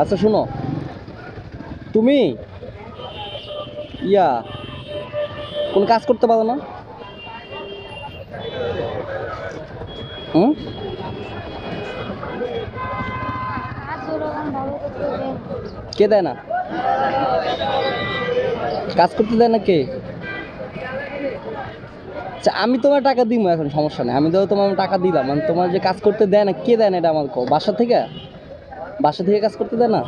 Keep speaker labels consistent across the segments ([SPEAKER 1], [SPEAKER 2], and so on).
[SPEAKER 1] আচ্ছা শোনো, তুমি ইয়া কোন কাজ করতে পারো না? হুম? কে দেয় না? কাজ করতে দেয় না কে? আচ্ছা আমি তোমার টাকা দিব, এখন সমস্যা নেই, আমি ধরো তোমার টাকা দিলাম, মানে তোমার যে কাজ করতে দেয় না, কে দেয় না এটা আমার কো, বাসা থেকে? বাসা থেকে কাজ করতে দেয় না?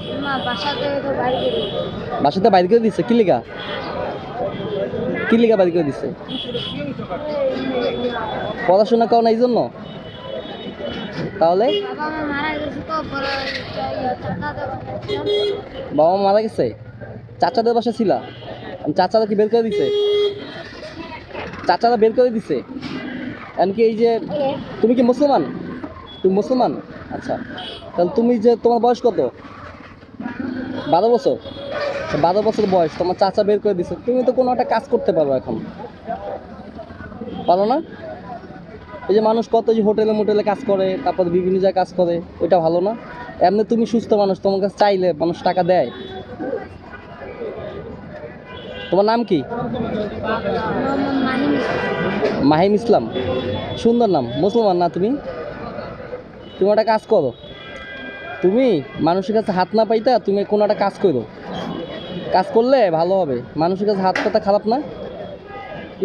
[SPEAKER 1] বাসাতে বাইরে করে দিচ্ছে, কি লিগা? কি লিগা বাইরে করে দিচ্ছে? পড়াশোনা করো না এই জন্য? তাহলে বাবা মা মারা গেছে, চাচাদের বাসা ছিলা, চাচারা কি বের করে দিছে? চাচারা বের করে দিছে? এমনকি এই যে তুমি কি মুসলমান? তুমি মুসলমান? আচ্ছা, তাহলে তুমি যে তোমার বয়স কত? 12 বছর? 12 বছর বয়স, তোমার চাচা বের করে দিছে, তুমি তো কোনো একটা কাজ করতে পারো এখন, পারো না? এই যে মানুষ কত যে হোটেলে মোটেলে কাজ করে, তারপর বিভিন্ন জায়গায় কাজ করে, ওইটা ভালো না? এমনি তুমি সুস্থ মানুষ, তোমার কাছে চাইলে মানুষ টাকা দেয়। তোমার নাম কি? মাহিম ইসলাম, সুন্দর নাম। মুসলমান না তুমি? তুমি একটা কাজ করো, তুমি মানুষের কাছে হাত না পাইতা তুমি কোনো একটা কাজ করো, কাজ করলে ভালো হবে। মানুষের কাছে হাত পাতা খারাপ না?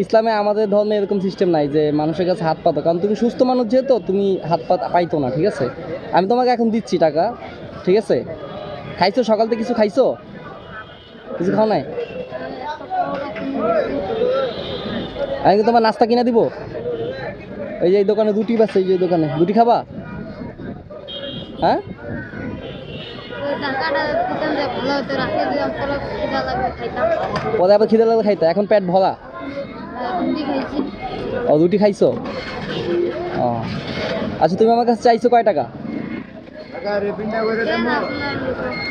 [SPEAKER 1] ইসলামে আমাদের ধর্মে এরকম সিস্টেম নাই যে মানুষের কাছে হাত পাতো, কারণ তুমি সুস্থ মানুষ যেহেতু তুমি হাত পাত পাইতো না, ঠিক আছে? আমি তোমাকে এখন দিচ্ছি টাকা, ঠিক আছে? খাইছো সকাল থেকে? কিছু খাইছো? কিছু খাও নাই? আমি কি তোমার নাস্তা কিনে দিব? এই যে এই দোকানে রুটি পাচ্ছে, এই যে এই দোকানে রুটি খাবা? হ্যাঁ, পরে আবার খিদে লাগলে খাইতা, এখন পেট ভরা? ও রুটি খাইছো? ও আচ্ছা, তুমি আমার কাছে চাইছো কয় টাকা?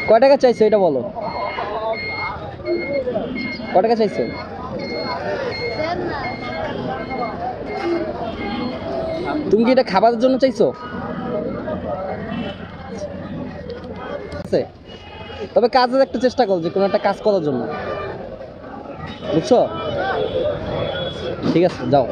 [SPEAKER 1] কয় টাকা চাইছো এটা বলো, কয় টাকা চাইছো? তুমি কি এটা খাবারের জন্য চাইছো? আছে, তবে কাজের একটা চেষ্টা করো, যে কোনো একটা কাজ করার জন্য, বুঝছো? ঠিক আছে, যাও।